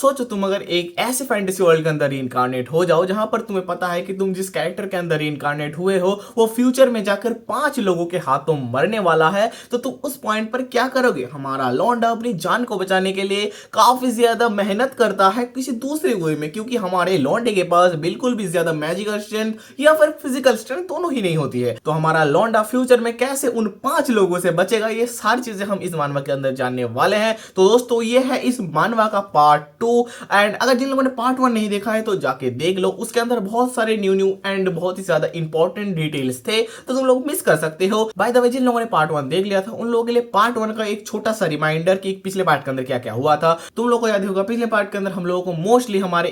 सोचो तुम अगर एक ऐसे फैंटेसी वर्ल्ड के अंदर इनकारनेट हो जाओ जहां पर तुम्हें पता है कि तुम जिस कैरेक्टर के अंदर इनकारनेट हुए हो वो फ्यूचर में जाकर 5 लोगों के हाथों मरने वाला है, तो तुम उस पॉइंट पर क्या करोगे? हमारा लौंडा अपनी जान को बचाने के लिए काफी ज्यादा मेहनत करता है किसी दूसरे वे में, क्योंकि हमारे लौंडे के पास बिल्कुल भी ज्यादा मैजिकल स्ट्रेंथ या फिर फिजिकल स्ट्रेंथ दोनों ही नहीं होती है। तो हमारा लौंडा फ्यूचर में कैसे उन 5 लोगों से बचेगा, ये सारी चीजें हम इस मानवा के अंदर जानने वाले हैं। तो दोस्तों ये है इस मानवा का पार्ट 2। एंड अगर जिन लोगों ने पार्ट 1 नहीं देखा है तो जाके देख लो, उसके अंदर बहुत सारे न्यू न्यू एंड बहुत ही ज्यादा इंपॉर्टेंट डिटेल्स थे, तो तुम लोग मिस कर सकते हो। बाय द वे जिन लोगों ने पार्ट 1 देख लिया था उन लोगों के लिए पार्ट 1 का एक छोटा सा रिमाइंडर कि पिछले पार्ट के अंदर क्या क्या हुआ था। तुम लोगों को याद होगा पिछले पार्ट के अंदर हम लोगों को मोस्टली हमारे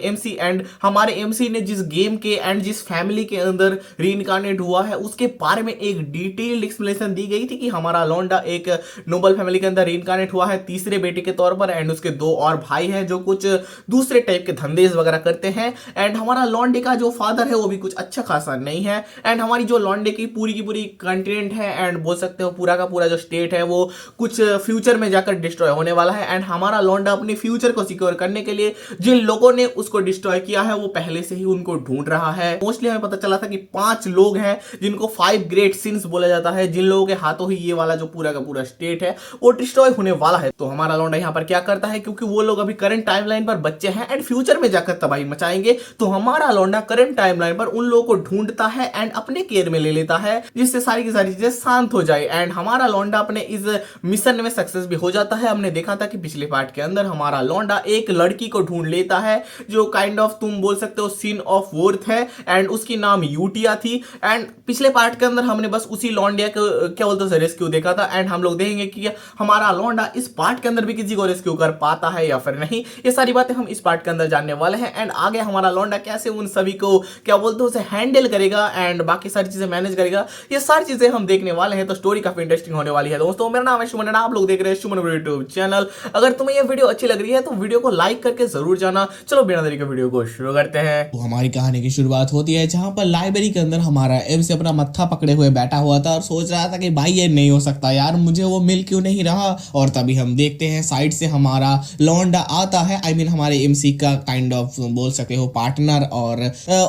एमसी ने जिस गेम के एंड जिस फैमिली के अंदर रीइंकार्नेट हुआ है उसके बारे में एक डिटेल्ड एक्सप्लेनेशन दी गई थी कि हमारा लौंडा एक नोबल फैमिली के अंदर रीइंकार्नेट हुआ है तीसरे बेटे के तौर पर, एंड उसके 2 और भाई हैं जो कुछ दूसरे टाइप के धंधेज वगैरह करते हैं। एंड हमारा लौंडे का जो फादर है वो भी कुछ अच्छा खासा नहीं है। एंड हमारी जो लौंडे की पूरी कंटिनेंट है एंड बोल सकते हो पूरा का पूरा जो स्टेट है वो कुछ फ्यूचर में जाकर डिस्ट्रॉय होने वाला है। एंड हमारा लौंडा अपने फ्यूचर को सिक्योर करने के लिए जिन लोगों ने उसको डिस्ट्रॉय किया है वो पहले से ही उनको ढूंढ रहा है। मोस्टली हमें पता चला था कि 5 लोग हैं जिनको 5 ग्रेट सिंस बोला जाता है, जिन लोगों के हाथों ही ये वाला जो पूरा का पूरा स्टेट है वो डिस्ट्रॉय होने वाला है। तो हमारा लौंडा यहाँ पर क्या करता है, क्योंकि वो लोग अभी करंट टाइमलाइन पर बच्चे हैं एंड फ्यूचर में जाकर तबाही मचाएंगे, तो हमारा लौंडा करंट टाइमलाइन पर उन लोगों को ढूंढता है एंड अपने केयर में ले लेता है, जिससे सारी की सारी चीजें शांत हो जाए। एंड हमारा लौंडा अपने इस मिशन में सक्सेस भी हो जाता है। हमने देखा था कि पिछले पार्ट के अंदर हमारा लौंडा एक लड़की को ढूंढ लेता है जो काइंड ऑफ तुम बोल सकते हो सीन ऑफ वर्थ है एंड उसकी नाम यूटिया थी। एंड पिछले पार्ट के अंदर हमने बस उसी लौंडिया को क्या बोलते हैं रेस्क्यू देखा था, एंड हम लोग देखेंगे कि हमारा लौंडा इस पार्ट के अंदर भी किसी को रेस्क्यू कर पाता है या फिर नहीं। ये सारी बातें हम इस पार्ट के अंदर जानने वाले हैं। एंड आगे हमारा लौंडा कैसे उन सभी को क्या बोलते हैं उसे हैंडल करेगा एंड बाकी सारी चीजें मैनेज करेगा, ये सारी चीजें हम देखने वाले हैं। तो स्टोरी काफी इंटरेस्टिंग होने वाली है। दोस्तों मेरा नाम है सुमन, आप लोग देख रहे हैं सुमन यूट्यूब चैनल। अगर तुम्हें ये वीडियो अच्छी लग रही है तो वीडियो को लाइक करके जरूर जाना। चलो बिना देरी के वीडियो को शुरू करते हैं। तो हमारी कहानी की शुरुआत होती है जहां पर लाइब्रेरी के अंदर हमारा एम से अपना मत्था पकड़े हुए बैठा हुआ था और सोच रहा था कि भाई ये नहीं हो सकता यार, मुझे वो मिल क्यों नहीं रहा। और तभी हम देखते हैं साइड से हमारा लौंडा आता है, आई मीन हमारे एमसी का काइंड ऑफ बोल सकते हो पार्टनर और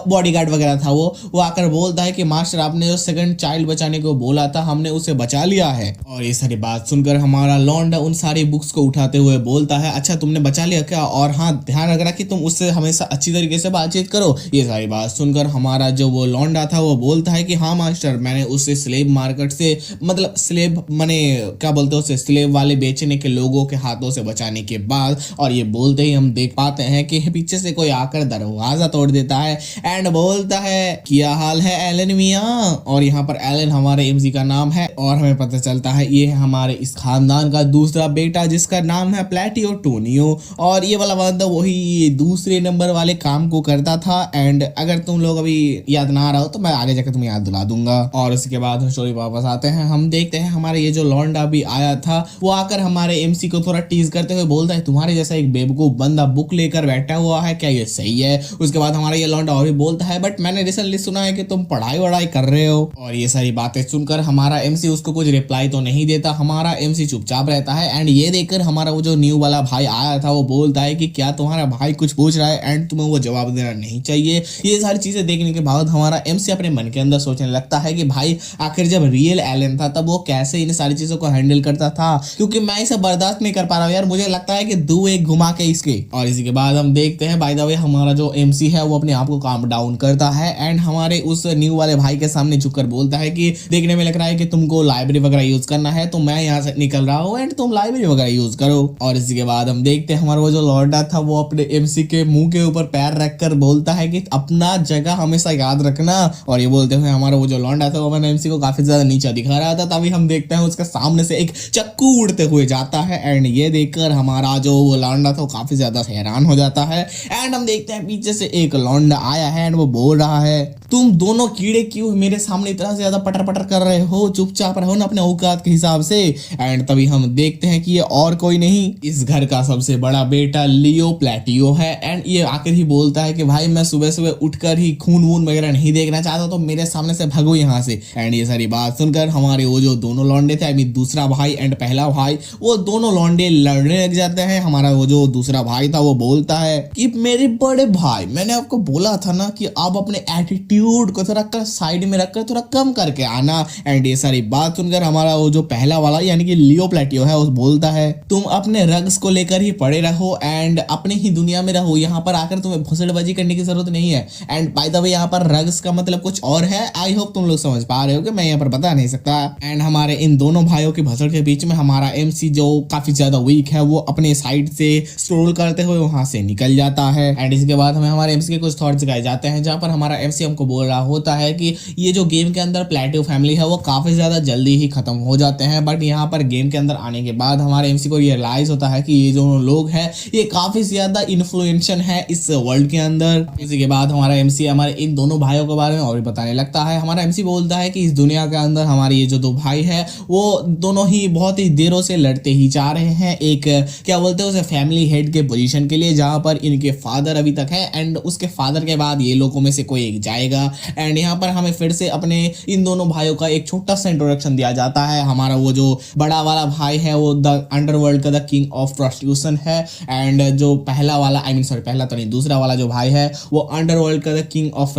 बॉडीगार्ड वगैरह था। वो आकर बोलता है कि मास्टर आपने जो सेकंड चाइल्ड बचाने को बोला था हमने उसे बचा लिया है। और ये सारी बात सुनकर हमारा लौंडा उन सारी बुक्स को उठाते हुए बोलता है अच्छा तुमने बचा लिया क्या, और हाँ ध्यान रखना कि तुम उससे हमेशा अच्छी तरीके से बातचीत करो। ये सारी बात सुनकर हमारा जो वो लौंडा था वो बोलता है कि हाँ मास्टर, मैंने उससे स्लेव मार्केट से मतलब स्लेव माने क्या बोलते हैं उसे स्लेव वाले बेचने के लोगों के हाथों से बचाने के बाद। और ये बोलते ही हम देख पाते हैं कि पीछे से कोई आकर दरवाजा तोड़ देता है एंड बोलता है क्या हाल है एलन मियां। और यहाँ पर एलन हमारे एमसी का नाम है और हमें पता चलता है ये है हमारे इस खानदान का दूसरा बेटा जिसका नाम है प्लेटियो टोनियो। और ये वाला बंदा वही दूसरे नंबर वाले काम को करता था। एंड अगर तुम लोग अभी याद ना आ रहा हो तो मैं आगे जाकर तुम्हें याद दिला दूंगा। और उसके बाद हम स्टोरी वापस आते हैं, हम देखते हैं हमारे ये जो लौंडा भी आया था वो आकर हमारे एमसी को थोड़ा टीज करते हुए बोलता है तुम्हारे जैसा एक बेवकूफ बंदा बुक लेकर बैठा हुआ है, क्या ये सही है। उसके बाद हमारा ये लौंडा और भी बोलता है बट मैंने रिसेंटली सुना है कि तुम पढ़ाई वढ़ाई कर रहे हो। और ये सारी बातें सुनकर हमारा एमसी उसको कुछ रिप्लाई तो नहीं देता, हमारा एमसी चुपचाप रहता है। एंड ये देखकर हमारा वो जो न्यू वाला भाई आया था वो बोलता है कि क्या तुम्हारा भाई कुछ पूछ रहा है एंड तुम्हें वो जवाब देना नहीं चाहिए। ये सारी चीजें देखने के बाद हमारा एमसी अपने मन के अंदर सोचने लगता है कि भाई आखिर जब रियल एलन था तब वो कैसे इन सारी चीजों को हैंडल करता था, क्योंकि मैं इसे बर्दाश्त नहीं कर पा रहा हूँ यार, मुझे लगता है कि दो एक घुमा के इसके। और इसी के बाद हम देखते हैं बाय द वे हमारा जो एमसी है वो अपने आप को काम डाउन करता है एंड हमारे उस न्यू वाले भाई के सामने झुककर बोलता है कि देखने में लग रहा है कि तुमको लाइब्रेरी वगैरह यूज करना है तो मैं यहाँ से निकल रहा हूँ एंड तुम लाइब्रेरी वगैरह यूज करो। और इसी के बाद हम देखते हैं हमारा वो जो लौंडा था वो अपने एमसी के मुंह के ऊपर पैर रखकर बोलता है कि अपना जगह हमेशा याद रखना। और ये बोलते हुए हमारा वो जो लौंडा था वो अपने एमसी को काफी ज्यादा नीचा दिखा रहा था, तभी हम देखते हैं उसके सामने से एक चक्कू उड़ते हुए जाता है एंड ये देखकर हमारा जो वो लौंडा था वो काफी ज्यादा हैरान हो जाता है। एंड हम देखते हैं पीछे से एक लौंडा आया है एंड वो बोल रहा है तुम दोनों कीड़े क्यों मेरे सामने इतना ज्यादा पटर पटर कर रहे हो, चुपचाप रहो ना अपने औकात के हिसाब से। एंड तभी हम देखते हैं कि ये और कोई नहीं इस घर का सबसे बड़ा बेटा लियो प्लेटियो है। एंड ये आकर ही बोलता है कि भाई मैं सुबह सुबह उठकर ही खून वून वगैरह नहीं देखना चाहता तो मेरे सामने से भगो यहाँ से। एंड ये सारी बात सुनकर हमारे वो जो दोनों लौंडे थे, दूसरा भाई एंड पहला भाई, वो दोनों लौंडे लड़ने लग जाते हैं। हमारा वो जो दूसरा भाई था वो बोलता है कि मेरे बड़े भाई, मैंने आपको बोला था ना कि आप अपने एटीट्यूड को थोड़ा कर साइड में रखकर थोड़ा कम करके आना। एंड ये सारी बात सुनकर हमारा वो जो पहला वाला यानी कि लियो प्लेटियो है, वो बोलता है तुम अपने रग्स को लेकर ही पड़े रहो एंड अपने ही दुनिया में रहो, यहाँ पर आकर तुम्हें भुसड़बाजी करने की जरूरत नहीं है। एंड बाय द वे यहाँ पर रग्स का मतलब कुछ और है। आई होप तुम लोग समझ पा रहे हो कि मैं यहाँ पर बता नहीं सकता। एंड हमारे इन दोनों भाइयों की भसड़ के बीच में हमारा एमसी जो काफी ज्यादा वीक है वो अपने साइड से स्क्रॉल करते हुए वहां से निकल जाता है। एंड इसके बाद हमें हमारे एमसी के कुछ थॉट्स दिखाए जाते हैं, जहां पर हमारा एमसी हमको बोल रहा होता है कि ये जो गेम के अंदर प्लेटियो फैमिली है वो काफी ज्यादा जल्दी ही खत्म हो जाते हैं, बट यहाँ पर गेम के अंदर आने के बाद हमारे एमसी को रियलाइज होता है कि ये जो लोग हैं ये काफी ज्यादा इन्फ्लुएंशियल है इस वर्ल्ड के अंदर। इसी के बाद हमारा एमसी हमारे इन दोनों भाइयों के बारे में और भी बताने लगता है। हमारा एमसी बोलता है कि इस दुनिया के अंदर हमारे ये जो दो भाई है वो दोनों ही बहुत ही देरों से लड़ते ही जा रहे हैं एक क्या बोलते हैं उसे फैमिली हेड के पोजीशन के लिए, जहां पर इनके फादर अभी तक है एंड उसके फादर के बाद ये लोगों में से कोई एक जाएगा। एंड यहाँ पर हमें फिर से अपने इन दोनों भाइयों का एक छोटा सा इंट्रोडक्शन दिया जाता है। हमारा वो जो बड़ा वाला भाई है वो द अंडरवर्ल्ड का द किंग ऑफ प्रोस्टिट्यूशन है एंड जो पहला वाला पहला तो नहीं, दूसरा वाला जो भाई है वो अंडरवर्ल्ड का द किंग ऑफ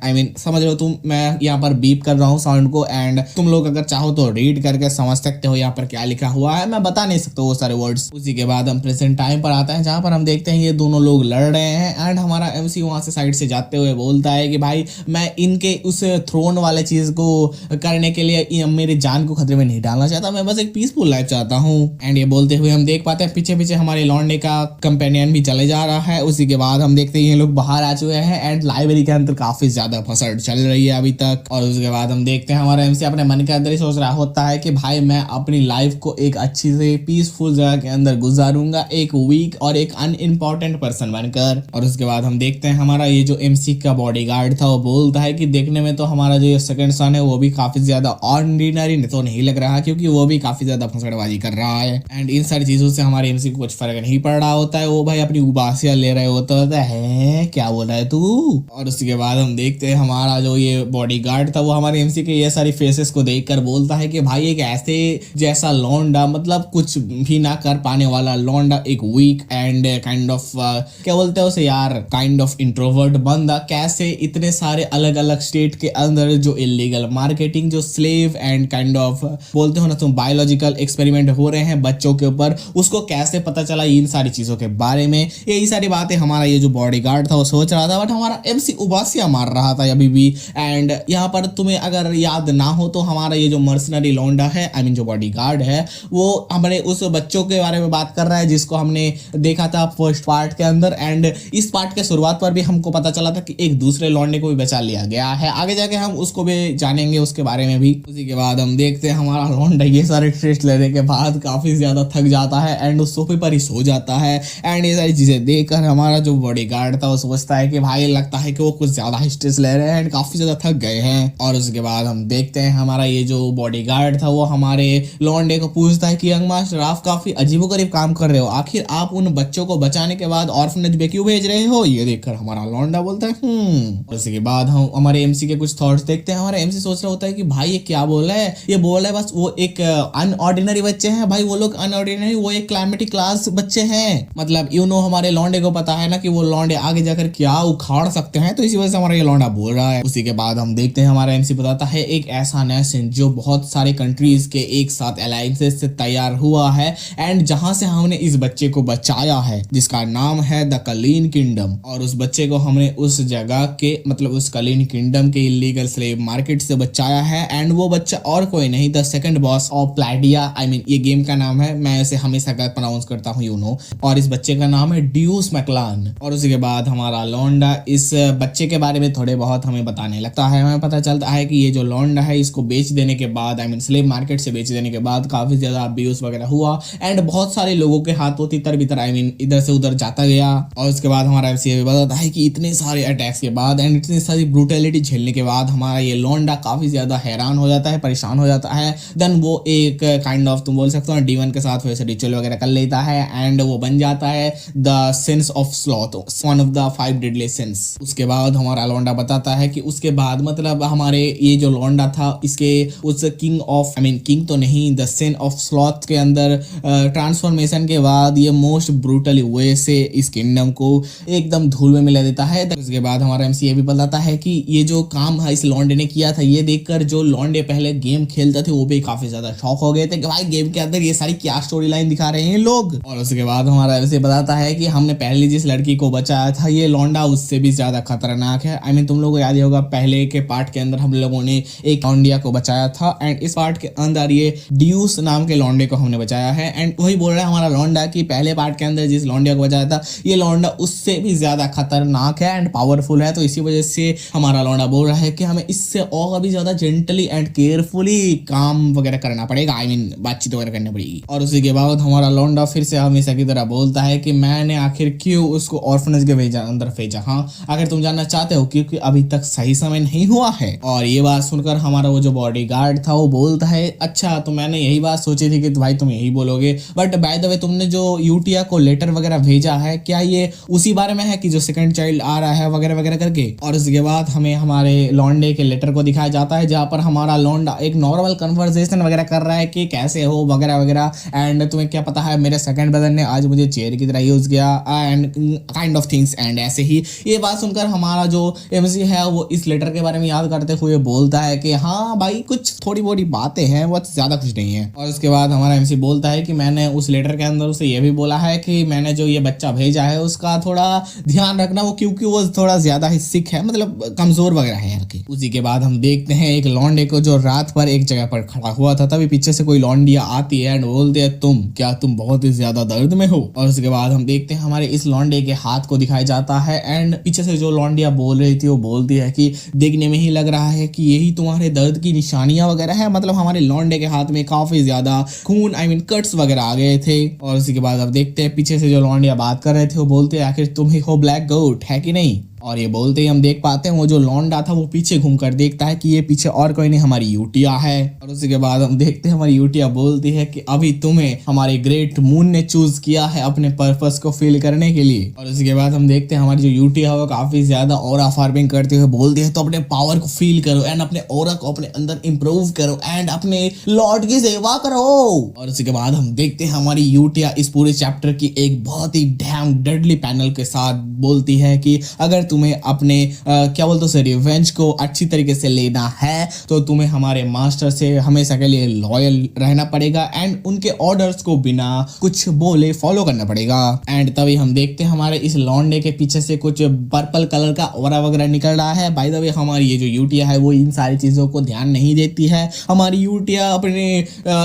समझ रहे हो तुम, मैं यहाँ पर बीप कर रहा हूँ साउंड को एंड तुम लोग अगर चाहो तो रीड करके समझ सकते हो यहाँ पर क्या लिखा हुआ है, मैं बता नहीं सकता वो सारे वर्ड्स। उसी के बाद हम प्रेजेंट टाइम पर आते हैं, जहाँ पर हम देखते हैं ये दोनों लोग लड़ रहे हैं एंड हमारा एमसी वहां से साइड से जाते हुए बोलता है कि भाई मैं इनके उस थ्रोन वाले चीज को करने के लिए मेरी जान को खतरे में नहीं डालना चाहता, मैं बस एक पीसफुल लाइफ चाहता हूँ। एंड ये बोलते हुए हम देख पाते हैं पीछे पीछे हमारे लॉन्डे का कंपेनियन भी चले जा रहा है। उसी के बाद हम देखते हैं ये लोग बाहर आ चुके हैं एंड लाइब्रेरी के अंदर काफी ज्यादा फसड़ चल रही है अभी तक। और उसके बाद हम देखते हैं हमारा एमसी अपने मन के अंदर ही सोच रहा होता है कि भाई मैं अपनी लाइफ को एक अच्छी से पीसफुल जगह के अंदर गुजारूंगा, एक वीक और एक अनइम्पोर्टेंट पर्सन बनकर। और उसके बाद हम देखते हैं हमारा ये जो एमसी का बॉडीगार्ड था वो बोलता है कि देखने में तो हमारा जो सेकंड सन है वो भी काफी ज्यादा ऑर्डिनरी तो नहीं लग रहा, क्योंकि वो भी काफी ज्यादा फसड़बाजी कर रहा है। एंड इन सारी चीजों से हमारे एमसी को कुछ फर्क नहीं पड़ रहा होता है, वो भाई अपनी उबासियां ले रहे होता है क्या बोल रहा है तू। और उसके बाद हम देखते हैं हमारा जो ये बॉडीगार्ड था वो हमारे एमसी के ये सारी फेसेस को देखकर बोलता है कि भाई एक ऐसे जैसा लौंडा, मतलब कुछ भी ना कर पाने वाला लौंडा, एक वीक एंड काइंड ऑफ क्या बोलते हैं उसे यार, काइंड ऑफ इंट्रोवर्ट बंदा कैसे इतने सारे अलग अलग स्टेट के अंदर जो इलीगल मार्केटिंग, जो स्लेव एंड काइंड ऑफ बोलते हो ना तुम बायोलॉजिकल एक्सपेरिमेंट हो रहे हैं बच्चों के ऊपर, उसको कैसे पता चला इन सारी चीजों के बारे में। यही सारी बातें हमारा ये जो बॉडीगार्ड था वो सोच रहा था, बट हमारा एमसी उबासियां मार रहा था अभी भी। एंड यहाँ पर तुम्हें अगर याद ना हो तो हमारा ये जो मर्सनरी लौंडा है, जो बॉडीगार्ड है, वो हमारे उस बच्चों के बारे में बात कर रहा है जिसको हमने देखा था फर्स्ट पार्ट के अंदर। एंड इस पार्ट के शुरुआत पर भी हमको पता चला था कि एक दूसरे लौंडे को भी बचा लिया गया है, आगे जाके हम उसको भी जानेंगे उसके बारे में भी। उसी के बाद हम देखते हैं हमारा लौंडा ये सारे टेस्ट लेने के बाद काफी ज्यादा थक जाता है एंड उस सोफे पर ही सो जाता है। एंड ये सारी चीजें देखकर हमारा जो बॉडीगार्ड था वो सोचता है कि भाई लगता है कि वो कुछ ज्यादा ही स्ट्रेस ले रहे हैं एंड काफी ज्यादा थक गए हैं। और उसके बाद हम देखते हैं हमारा ये जो बॉडीगार्ड था वो हमारे लॉन्डे को पूछता है कि यंग मास्टर आप काफी अजीबोगरीब काम कर रहे हो, आखिर आप उन बच्चों को बचाने के बाद ऑर्फनेज में क्यों भेज रहे हो। ये देखकर हमारा लॉन्डा बोलता है उसके बाद हम हमारे एमसी के कुछ थॉट्स देखते हैं। हमारा एमसी सोच रहा होता है कि भाई ये क्या बोल रहा है, ये बोल रहा है बस वो एक अनऑर्डिनरी बच्चे हैं। भाई वो लोग अनऑर्डिनरी, वो एक क्लाइमेटिक क्लास बच्चे हैं, मतलब हमारे लॉन्डे को पता है ना कि वो लॉन्डे आगे जाकर क्या उखाड़ सकते हैं, तो इसी वजह से हमारा ये लॉन्डा बोल रहा है। उसी के बाद हम देखते हैं हमारा एमसी बताता है एक ऐसा नेशन जो बहुत सारे कंट्रीज के एक साथ अलायंसेस से तैयार हुआ है एंड जहां से हमने इस बच्चे को बचाया है जिसका नाम है द कलीन किंगडम। और उस बच्चे को हमने उस जगह के मतलब उस कलीन किंगडम के इलीगल स्लेव मार्केट से बचाया है एंड वो बच्चा और कोई नहीं, द सेकंड बॉस ऑफ प्लैडिया, ये गेम का नाम है, मैं इसे हमेशा गलत प्रोनाउंस करता हूँ और इस बच्चे का नाम है ड्यूस मैकलान। और उसके बाद हमारा लॉन्डा इस बच्चे के बारे में थोड़े बहुत हमें बताने लगता है। हमें पता चलता है कि ये जो लॉन्डा है इसको बेच देने के बाद स्लेव मार्केट से बेच देने के बाद काफी ज्यादा अब्यूज वगैरह हुआ एंड बहुत सारे लोगों के हाथों तितर बितर इधर से उधर जाता गया। और उसके बाद हमारा एमसी बताता है कि इतने सारे अटैक्स के बाद एंड इतनी सारी ब्रूटलिटी झेलने के बाद हमारा ये लॉन्डा काफी ज्यादा हैरान हो जाता है, परेशान हो जाता है। देन वो एक काइंड ऑफ तुम बोल सकते हो डीवन के साथ वैसे रिचुअल वगैरह कर लेता है एंड वो बन जाता है the sense of sloth, one of the 5 deadly since. उसके बाद हमारा लॉन्डा बताता है कि उसके बाद मतलब हमारे ये जो लौंडा था इसके उस किंग ऑफ किंग तो नहीं, द सन ऑफ स्लॉथ के अंदर ट्रांसफॉर्मेशन के बाद ये मोस्ट ब्रूटली वे से इस किंगडम को एकदम धूल में मिला देता है। उसके बाद हमारा एमसी ये भी बताता है कि ये जो काम है इस लौंडे ने किया था, ये देखकर जो लौंडे पहले गेम खेलते थे वो भी काफी ज्यादा शॉक हो गए थे कि भाई गेम के अंदर ये सारी क्या स्टोरी लाइन दिखा रहे हैं लोग। और उसके बाद हमारा एमसी बताता है कि हमने पहले जिस लड़की को बचाया था ये लौंडा उससे भी ज्यादा खतरनाक है। तुम लोगों को याद ही होगा पहले के पार्ट के अंदर हम लोगों ने एक लौंडिया को बचाया था एंड इस पार्ट के अंदर ये ड्यूस नाम के लौंडे को हमने बचाया है। एंड वही बोल रहा है हमारा लौंडा कि पहले पार्ट के अंदर जिस लौंडिया को बचाया था ये लौंडा उससे भी ज्यादा खतरनाक है एंड पावरफुल है, तो इसी वजह से हमारा लौंडा बोल रहा है कि हमें इससे और भी ज्यादा जेंटली एंड केयरफुली काम वगैरह करना पड़ेगा, बातचीत वगैरह करनी पड़ेगी। और उसी के बाद हमारा लौंडा फिर से हमेशा की तरह बोलता है कि मैंने आखिर क्यों उसको ऑर्फनेज के अंदर भेजा। हाँ, अगर तुम जानना चाहते हो क्योंकि अभी तक सही समय नहीं हुआ है। और ये बात सुनकर हमारा वो जो बॉडीगार्ड था वो बोलता है अच्छा तो मैंने यही बात सोची थी कि भाई तुम यही बोलोगे, बट बाय द वे तुमने जो यूटिया को लेटर वगैरह भेजा है क्या ये उसी बारे में है कि जो सेकंड चाइल्ड आ रहा है वगैरह वगैरह करके। और उसके बाद हमें हमारे लौंडे के लेटर को दिखाया जाता है जहां पर हमारा लौंडा एक नॉर्मल कन्वर्सेशन वगैरह कर रहा है कि कैसे हो वगैरह वगैरह एंड तुम्हें क्या पता है मेरे सेकंड ब्रदर ने आज मुझे चेयर की तरह यूज किया and kind of things and ऐसे ही। ये बात सुनकर हमारा जो एमसी है वो इस लेटर के बारे में याद करते हुए बोलता है कि हाँ भाई कुछ थोड़ी मोटी बातें हैं, बहुत ज्यादा कुछ नहीं है। और उसके बाद हमारा एमसी बोलता है कि मैंने उस लेटर के अंदर उसे ये भी बोला है कि मैंने जो ये बच्चा भेजा है उसका थोड़ा ध्यान रखना वो क्योंकि वो थोड़ा ज्यादा ही सिक है, मतलब कमजोर वगैरह है यार की। उसी के बाद हम देखते हैं एक लौंडे को जो रात पर एक जगह पर खड़ा हुआ था, तभी पीछे से कोई लौंडिया आती है एंड बोलती है तुम बहुत ही ज्यादा दर्द में हो। और उसके बाद हम देखते हैं हमारे इस लौंडे के हाथ को दिखाया जाता है एंड पीछे से जो लौंडिया बोल रही थी वो बोलती है कि देखने में ही लग रहा है कि यही तुम्हारे दर्द की निशानियां वगैरह है। मतलब हमारे लौंडे के हाथ में काफी ज्यादा खून कट्स वगैरह आ गए थे। और उसके बाद अब देखते हैं पीछे से जो लौंडिया बात कर रहे थे वो बोलते हैं आखिर तुम ही हो ब्लैक गोट है कि नहीं। और ये बोलते ही हम देख पाते हैं वो जो लौंडा था वो पीछे घूमकर देखता है कि ये पीछे और कोई नहीं हमारी यूटिया है। और उसी के बाद हम देखते हैं हमारी यूटिया बोलती है कि अभी तुम्हें हमारे ग्रेट मून ने चूज किया है अपने पर्पस को फील करने के लिए। और उसके बाद हम देखते हैं हमारी जो यूटिया है वो काफी ज्यादा ऑरा फार्मिंग करते हुए बोलती है तो अपने पावर को फील करो एंड अपने ऑरा को अपने अंदर इंप्रूव करो एंड अपने लॉर्ड की सेवा करो। और उसके बाद हम देखते हैं हमारी यूटिया इस पूरे चैप्टर की एक बहुत ही डैम डेडली पैनल के साथ बोलती है कि अगर तुम्हें अपने क्या बोलते हैं रिवेंज को अच्छी तरीके से लेना है तो तुम्हें हमारे मास्टर से हमेशा के लिए लॉयल रहना पड़ेगा एंड उनके ऑर्डर्स को बिना कुछ बोले फॉलो करना पड़ेगा। एंड तभी हम देखते हैं हमारे इस लौंडे के पीछे से कुछ पर्पल कलर का ऑरा वगैरह निकल रहा है। बाय द वे हमारी ये जो यूटिया है वो इन सारी चीजों को ध्यान नहीं देती है। हमारी यूटिया अपने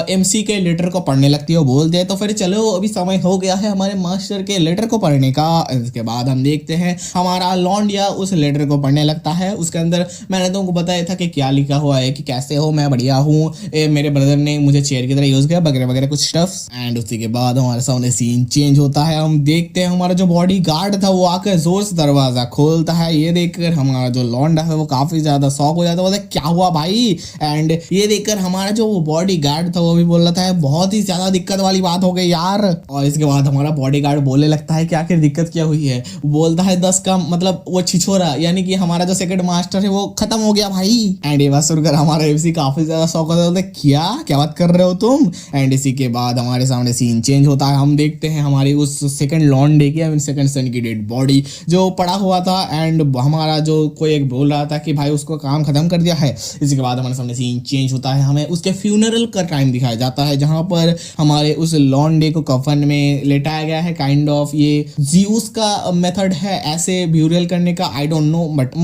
एमसी के लेटर को पढ़ने लगती है, बोलते हैं तो फिर चलो अभी समय हो गया है हमारे मास्टर के लेटर को पढ़ने का। इसके बाद हम देखते हैं हमारा लौंडिया उस लेटर को पढ़ने लगता है। उसके अंदर मैंने तुमको बताया था कि क्या लिखा हुआ है कि कैसे हो, मैं बढ़िया हूँ, मेरे ब्रदर ने मुझे चेयर की तरह यूज किया वगैरह वगैरह कुछ स्टफ्स। एंड उसी के बाद हमारे सामने सीन चेंज होता है। हम देखते हैं हमारा जो बॉडी गार्ड था वो आकर जोर से दरवाजा खोलता है। ये देखकर हमारा जो लौंडा है वो काफी ज्यादा शॉक हो जाता है, बोलता है क्या हुआ भाई। एंड ये देखकर हमारा जो बॉडी गार्ड था वो भी बोल रहा था बहुत ही ज्यादा दिक्कत वाली बात हो गई यार। और इसके बाद हमारा बॉडी गार्ड बोलने लगता है कि आखिर दिक्कत क्या हुई है। बोलता है 10 का मतलब वो छिछोरा यानी कि हमारा जो सेकंड मास्टर है वो खत्म हो गया भाई। एंड ये बात सुनकर हमारा एमसी काफी ज्यादा शौक होता है, क्या बात कर रहे हो तुम। एंड इसी के बाद हमारे सामने सीन चेंज होता है। हम देखते हैं हमारी उस सेकंड लॉन्डे की सेकंड सन की डेड बॉडी जो पड़ा हुआ था एंड हमारा जो कोई एक बोल रहा था कि भाई उसको काम खत्म कर दिया है। इसी के बाद हमारे सामने सीन चेंज होता है। हमें उसके फ्यूनरल का टाइम दिखाया जाता है जहां पर हमारे उस लॉन्डे को कफन में लेटाया गया है। काइंड ऑफ ये ज़्यूस का मेथड है ऐसे ब्यूरियल करने का, आई डोंट नो, बट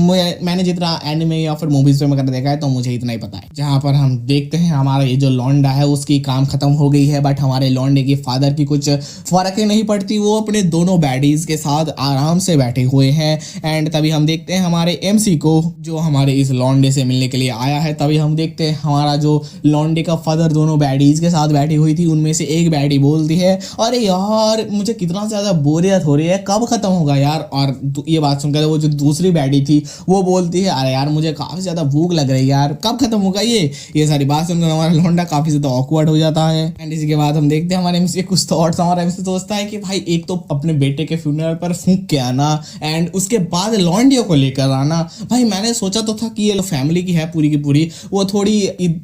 मैंने जितना एनिमे या फिर मूवीज में वगैरह देखा है तो मुझे इतना ही पता है। जहां पर हम देखते हैं हमारा ये जो लौंडा है उसकी काम खत्म हो गई है, बट हमारे लौंडे की फादर की कुछ फर्क ही नहीं पड़ती, वो अपने दोनों बैडीज के साथ आराम से बैठे हुए हैं। एंड तभी हम देखते हैं हमारे एमसी को जो हमारे इस लौंडे से मिलने के लिए आया है। तभी हम देखते हैं हमारा जो लौंडे का फादर दोनों बैडीज के साथ बैठी हुई थी, उनमें से एक बैडी बोलती है अरे यार मुझे कितना ज्यादा बोरियत हो रही है, कब खत्म होगा यार। और ये बात सुनकर वाले वो जो दूसरी बैडी थी वो बोलती है अरे यार मुझे काफी ज्यादा भूख लग रही है यार, कब खत्म होगा ये सारी बात सुनकर हमारा लौंडा काफी ज्यादा ऑकवर्ड हो जाता है। एंड इसी के बाद हम देखते हैं हमारे एमसी कुछ थॉट्स। हमारा एमसी सोचता है कि भाई एक तो अपने बेटे के फ्यूनरल पर फूंक के आना एंड उसके बाद लॉन्डियो को लेकर आना। भाई मैंने सोचा तो था कि ये फैमिली की है पूरी की पूरी, वो थोड़ी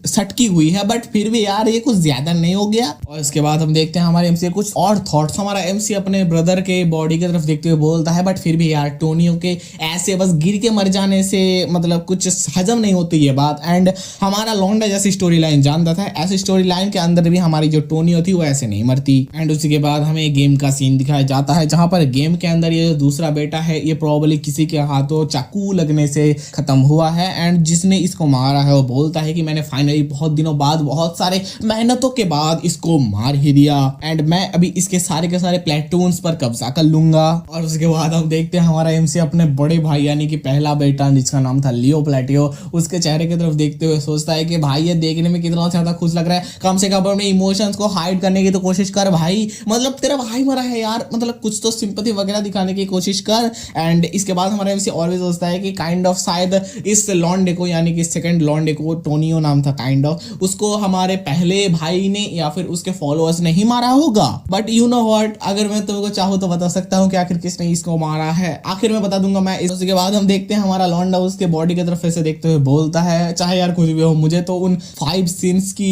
सटकी हुई है, बट फिर भी यार ये कुछ ज्यादा नहीं हो गया। और इसके बाद हम देखते हैं हमारे एमसी कुछ और थॉट्स। हमारा एमसी अपने ब्रदर के बॉडी की तरफ देखते हुए बोलता है बट फिर भी यार टोनियो के ऐसे बस गिर के मर जाने से मतलब कुछ हजम नहीं होती ये बात। एंड हमारा लौंडा जैसी स्टोरी लाइन जानता था, ऐसी स्टोरी लाइन के अंदर भी हमारी जो टोनियो थी वो ऐसे नहीं मरती। एंड उसी के बाद हमें गेम का सीन दिखाया जाता है जहां पर गेम के अंदर ये जो दूसरा बेटा है ये प्रोबेबली किसी के हाथों चाकू लगने से खत्म हुआ है। एंड जिसने इसको मारा है वो बोलता है कि मैंने फाइनली बहुत दिनों बाद बहुत सारे मेहनतों के बाद इसको मार ही दिया एंड मैं अभी इसके सारे के सारे प्लेटून्स पर कब्जा कर लूंगा। और उसके बाद हम देखते हैं हमारा एमसी अपने बड़े भाई यानी कि पहला बेटा जिसका नाम था लियो प्लेटियो, उसके चेहरे की तरफ देखते हुए सोचता है कि भाई ये देखने में कितना ज्यादा खुश लग रहा है, कम से कम अपने इमोशंस को हाइड करने की तो कोशिश कर भाई, मतलब तेरा भाई मरा है यार, मतलब कुछ तो सिंपैथी वगैरह दिखाने की कोशिश कर। एंड इसके बाद हमारा एमसी और भी सोचता है कि काइंड ऑफ शायद इस लॉन्डे को यानी कि सेकंड लॉन्डे को, टोनियो नाम था काइंड ऑफ, उसको हमारे पहले भाई ने या फिर उसके फॉलोअर्स ने ही मारा होगा। बट यू नो व्हाट, अगर मैं तुमको चाहूँ तो बता सकता हूँ कि आखिर किसने इसको मारा है, आखिर मैं बता दूंगा मैं। उसके बाद हम देखते हैं हमारा लॉन्डा उसके बॉडी की तरफ ऐसे देखते हुए बोलता है चाहे यार कुछ भी हो मुझे तो उन 5 सिंस की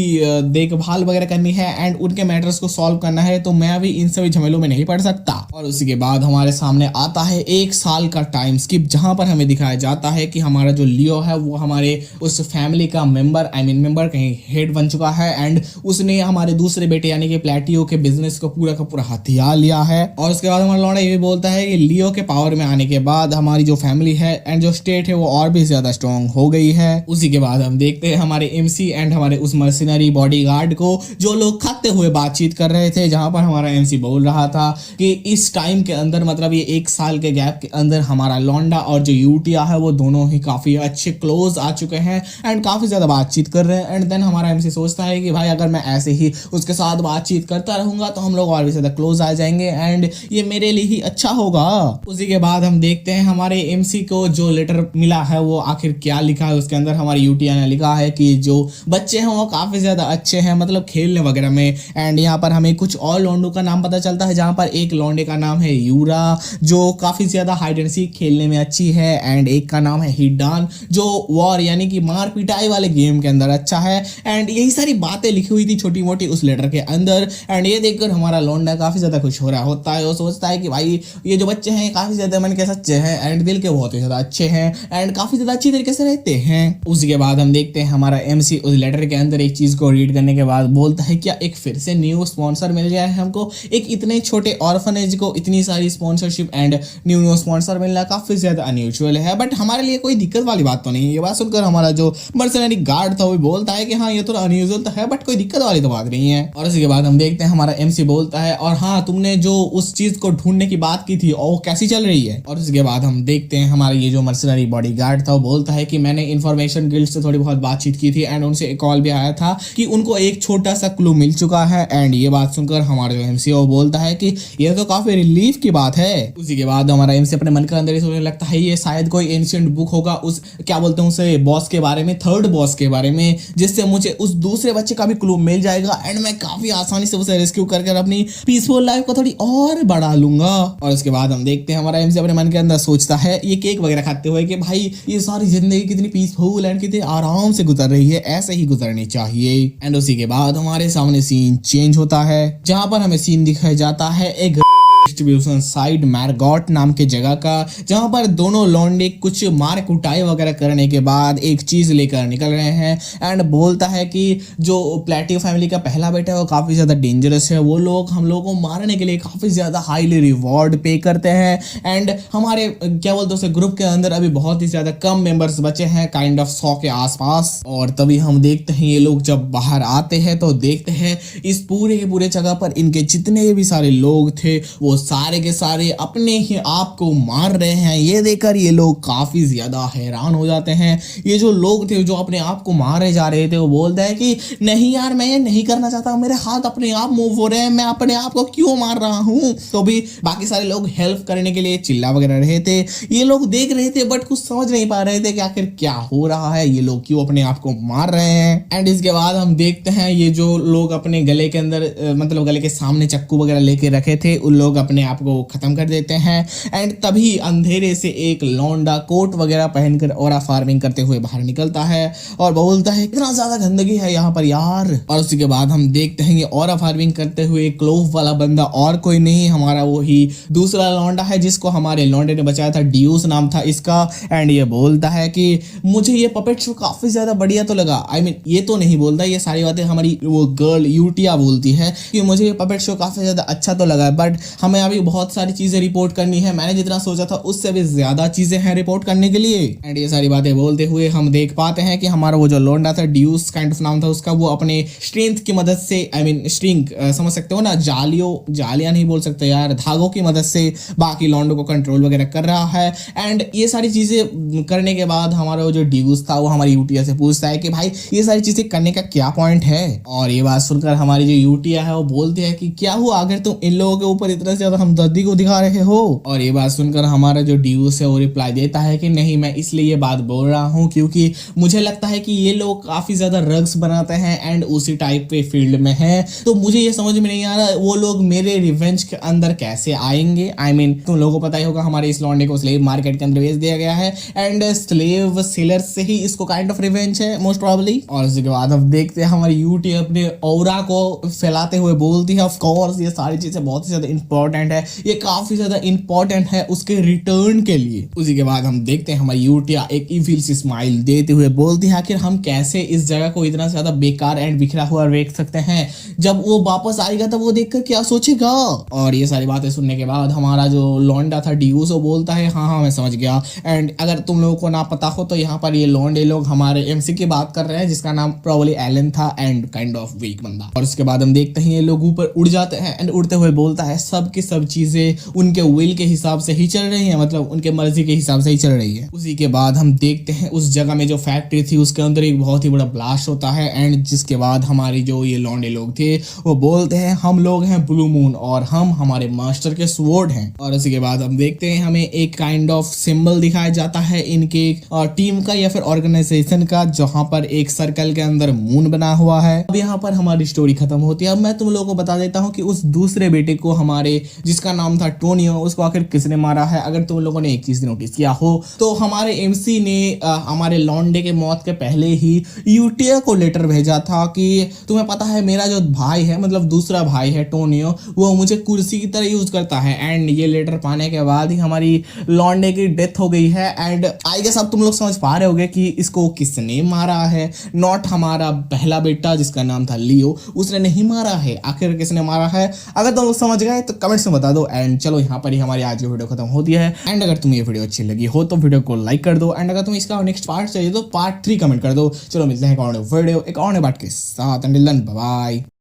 देखभाल वगैरह करनी है एंड उनके मैटर्स को सॉल्व करना है, तो मैं अभी इन सभी झमेलों में नहीं पड़ सकता। और उसी के बाद हमारे सामने आता है 1 साल का टाइम स्किप जहां पर हमें दिखाया जाता है कि हमारा जो लियो है वो हमारे उस फैमिली का मेंबर मेंबर कहीं हेड बन चुका है एंड उसने हमारे दूसरे बेटे यानी कि प्लेटियो के बिजनेस को पूरा का पूरा हथियार लिया है। और उसके बाद हमारा लौंडा ये भी बोलता है कि लियो के पावर में आने के बाद हमारी जो फैमिली है एंड जो स्टेट है वो और भी ज्यादा स्ट्रॉन्ग हो गई है। उसी के बाद हम देखते हैं हमारे एमसी एंड हमारे उस मर्सिनरी बॉडीगार्ड को जो लोग खाते हुए बातचीत कर रहे थे, जहां पर हमारा एमसी बोल रहा था कि इस टाइम के अंदर मतलब ये 1 साल के गैप के अंदर हमारा लौंडा और जो यूटिया है वो दोनों ही काफी अच्छे क्लोज आ चुके हैं एंड काफी ज्यादा बातचीत कर रहे हैं। एंड देन हमारा एमसी सोचता है कि भाई अगर मैं ऐसे ही उसके साथ बातचीत करता रहूंगा तो हम लोग और भी ज्यादा क्लोज आ जाएंगे एंड ये मेरे लिए ही अच्छा होगा। उसी के बाद हम देखते हैं हमारे एमसी को जो लेटर मिला है वो आखिर क्या लिखा है। उसके अंदर हमारी यूटिया ने लिखा है कि जो बच्चे हैं वो काफी ज्यादा अच्छे हैं मतलब खेलने वगैरह में। एंड यहाँ पर हमें कुछ और लौंडों का नाम पता चलता है जहां पर एक लौंडे का नाम है यूरा जो काफी ज्यादा हाइड एंड सीक खेलने में अच्छी है एंड एक का नाम है हिडान जो वॉर यानी कि मार पिटाई वाले गेम के अंदर अच्छा है। एंड यही सारी बातें लिखी हुई थी छोटी मोटी उस लेटर के अंदर। एंड ये देखकर हमारा लौंडा काफी ज्यादा खुश हो रहा होता है, वो सोचता है कि भाई ये जो बच्चे हैं काफी ज्यादा मन के सच्चे हैं एंड दिल के बहुत ही ज्यादा अच्छे हैं एंड काफी ज्यादा अच्छी तरीके से रहते हैं। उसी के बाद हम देखते हैं हमारा एमसी उस लेटर के अंदर एक चीज को रीड करने के बाद बोलता है क्या एक फिर से न्यू स्पॉन्सर मिल गया है हमको, एक इतने छोटे ऑर्फनेज को इतनी सारी स्पॉन्सरशिप एंड न्यू स्पॉन्सर मिलना काफी ज्यादा अनयूजुअल है, बट हमारे लिए कोई दिक्कत वाली बात तो नहीं है। ये बात सुनकर हमारा जो मर्सनरी गार्ड था वो बोलता है कि हाँ ये तो अनयूजुअल तो है बट कोई दिक्कत वाली तो बात नहीं है। और उसके बाद हम देखते हैं हमारा एमसी बोलता है और हाँ तुमने जो उस चीज को ढूंढने की बात की थी और वो कैसी चल रही है। और उसके बाद हम देखते हैं हमारा ये जो मर्सनरी बॉडीगार्ड था वो बोलता है कि मैंने इन्फॉर्मेशन गिल्ड से थोड़ी बहुत बातचीत की थी एंड उनसे एक कॉल भी आया था कि उनको एक छोटा सा क्लू मिल चुका है। एंड ये बात सुनकर हमारा जो एमसी वो बोलता है कि ये तो काफी रिलीफ की बात है। उसी के बाद हमारा एमसी अपने मन के अंदर ही सोचने लगता है ये शायद कोई एंशिएंट बुक होगा उस क्या बोलते हैं उसे बॉस के बारे में, थर्ड बॉस के बारे में, जिससे मुझे उस दूसरे बच्चे का भी क्लू मिल जाएगा एंड मैं काफी आसानी से उसे रेस्क्यू कर अपनी पीसफुल लाइफ को थोड़ी और बढ़ा लूंगा। और उसके बाद हम देखते हैं हमारा एमसी अपने मन के अंदर सोचता है ये केक वगैरह खाते हुए कि भाई ये सारी जिंदगी कितनी पीसफुल एंड कितनी आराम से गुजर रही है, ऐसे ही गुजरनी चाहिए। एंड उसी के बाद हमारे सामने सीन चेंज होता है जहां पर हमें सीन दिखाया जाता है एक डिस्ट्रीब्यूशन साइड मैरगॉट नाम की जगह का, जहां पर दोनों लौंडे कुछ मार कुटाई वगैरह करने के बाद एक चीज लेकर निकल रहे हैं एंड बोलता है कि जो प्लेटियो फैमिली का पहला बेटा है वो काफी ज्यादा डेंजरस है, वो लोग हम लोगों को मारने के लिए काफी ज्यादा हाईली रिवॉर्ड पे करते हैं एंड हमारे क्या बोलते हैं ग्रुप के अंदर अभी बहुत ही ज्यादा कम मेंबर्स बचे हैं काइंड ऑफ 100 के आसपास। और तभी हम देखते हैं ये लोग जब बाहर आते हैं तो देखते हैं इस पूरे के पूरे जगह पर इनके जितने भी सारे लोग थे वो सारे के सारे अपने ही आप को मार रहे हैं। ये देखकर ये लोग काफी ज्यादा हैरान हो जाते हैं। ये जो लोग थे जो अपने आप को मारे जा रहे थे वो बोलते हैं कि नहीं यार, मैं ये नहीं करना चाहता, मेरे हाथ अपने आप मूव हो रहे हैं, मैं अपने आप को क्यों मार रहा हूँ। तो भी बाकी सारे लोग हेल्प करने के लिए चिल्ला वगैरह रहे थे। ये लोग देख रहे थे बट कुछ समझ नहीं पा रहे थे कि आखिर क्या हो रहा है, ये लोग क्यों अपने आप को मार रहे हैं। एंड इसके बाद हम देखते हैं ये जो लोग अपने गले के अंदर मतलब गले के सामने चक्कू वगैरह लेके रखे थे, उन लोग अपने आप को खत्म कर देते हैं। एंड तभी अंधेरे से एक लौंडा कोट वगैरह पहनकर ऑरा फार्मिंग करते हुए बाहर निकलता है और बोलता है इतना ज्यादा गंदगी है यहाँ पर यार। और उसके बाद हम देखते हैं ये ऑरा फार्मिंग करते हुए क्लोव वाला बंदा और कोई नहीं, हमारा वो ही दूसरा लौंडा है जिसको हमारे लौंडे ने बचाया था, ड्यूस नाम था इसका। एंड ये बोलता है कि मुझे ये पपेट शो काफी ज्यादा बढ़िया तो लगा। आई मीन ये तो नहीं बोलता, ये सारी बातें हमारी वो गर्ल यूटिया बोलती है कि मुझे ये पपेट शो काफी ज्यादा अच्छा तो लगा, बट हमें अभी बहुत सारी चीजें रिपोर्ट करनी है, मैंने जितना सोचा था उससे भी ज्यादा चीजें हैं रिपोर्ट करने के लिए। एंड ये सारी बातें बोलते हुए हम देख पाते हैं कि हमारा वो जो लौंडा था, ड्यूस काइंड ऑफ नाम था उसका, वो अपने स्ट्रेंथ की मदद से, आई मीन स्ट्रिंग समझ सकते हो ना, जालियां नहीं बोल सकते यार, धागों की मदद से बाकी लौंडों को कंट्रोल वगैरह कर रहा है। एंड ये सारी चीजें करने के बाद हमारा वो जो ड्यूस था वो हमारी यूटिया से पूछता है कि भाई ये सारी चीजें करने का क्या पॉइंट है। और ये बात सुनकर हमारी जो यूटिया है वो बोलती है कि क्या हुआ अगर तुम इन लोगों के ऊपर इतना ज्यादा हमदर्दी को दिखा रहे हो। और ये बात सुनकर हमारा जो ड्यूस है वो रिप्लाई देता है कि नहीं, मैं इसलिए ये बात बोल रहा हूँ क्योंकि मुझे लगता है कि ये लोग काफी ज्यादा ड्रग्स बनाते हैं एंड उसी टाइप पे फील्ड में है, तो मुझे ये समझ में नहीं आ रहा वो लोग मेरे रिवेंज के अंदर कैसे आएंगे। आई मीन तुम लोगों को पता ही होगा हमारे इस लौंडे को स्लेव मार्केट के अंदर बेच दिया गया है एंड स्लेव सेलर से ही इसको काइंड ऑफ रिवेंज है मोस्ट प्रोबेबली। और उसके बाद हम देखते हैं हमारी यूटी अपने ऑरा को फैलाते हुए बोलती है ऑफ कोर्स ये सारी चीजें बहुत ही ज्यादा इंपॉर्टेंट है, ये काफी ज्यादा इंपॉर्टेंट है उसके रिटर्न के लिए। उसी के बाद हम देखते हैं हमारी यूटिया एक इविल सी स्माइल देते हुए बोलती है आखिर हम कैसे इस जगह को इतना ज्यादा बेकार एंड बिखरा हुआ देख सकते हैं, जब वो वापस आएगा तब वो देखकर क्या सोचेगा। और ये सारी बातें सुनने के बाद हमारा जो लौंडा था ड्यूस वो बोलता है हाँ मैं समझ गया। एंड अगर तुम लोगों को ना पता हो तो यहाँ पर ये लौंडे लोग हमारे एमसी की बात कर रहे हैं जिसका नाम प्रोबेबली एलन था एंड काइंड ऑफ वीक बंदा। और उसके बाद हम देखते हैं ये लोग ऊपर उड़ जाते हैं एंड उड़ते हुए बोलता है सब की सब चीजें उनके विल के हिसाब से ही चल रही है, मतलब उनके मर्जी के हिसाब से ही चल रही है। उसी के बाद हम देखते हैं उस जगह में जो फैक्ट्री थी उसके अंदर एक बहुत ही बड़ा ब्लास्ट होता है एंड जिसके बाद हमारी जो ये लौंडे लोग थे वो बोलते हैं हम लोग हैं ब्लू मून और हम हमारे मास्टर के स्वॉर्ड हैं। और उसी के बाद हम देखते हैं हमें एक काइंड ऑफ सिंबल दिखाया जाता है इनके टीम का या फिर ऑर्गेनाइजेशन का, जहां पर एक सर्कल के अंदर मून बना हुआ है। अब यहाँ पर हमारी स्टोरी खत्म होती है। अब मैं तुम लोगों को बता देता हूँ कि उस दूसरे बेटे को हमारे जिसका नाम था टोनियो उसको आखिर किसने मारा है। अगर तुम लोगों ने एक चीज नोटिस किया हो तो हमारे एमसी ने हमारे लौंडे के मौत के पहले ही यूटिया को लेटर भेजा था कि तुम्हें पता है मेरा जो भाई है मतलब दूसरा भाई है टोनियो वो मुझे कुर्सी की तरह यूज करता है। एंड ये लेटर पाने के बाद ही हमारी लौंडे की डेथ हो गई है। एंड आई गेस अब तुम लोग समझ पा रहे होगे कि इसको किसने मारा है। नॉट हमारा पहला बेटा जिसका नाम था लियो, उसने नहीं मारा है। आखिर किसने मारा है अगर तुम लोग समझ गए तो कमेंट्स में बता दो। एंड चलो यहाँ पर ही हमारी आज की वीडियो खत्म होती है। एंड अगर तुम्हें ये वीडियो अच्छी लगी हो तो वीडियो को लाइक कर दो एंड अगर तुम्हें इसका नेक्स्ट पार्ट चाहिए तो पार्ट 3 कमेंट कर दो। चलो मिलते हैं एक और वीडियो एक और बात के साथ। Until then bye bye.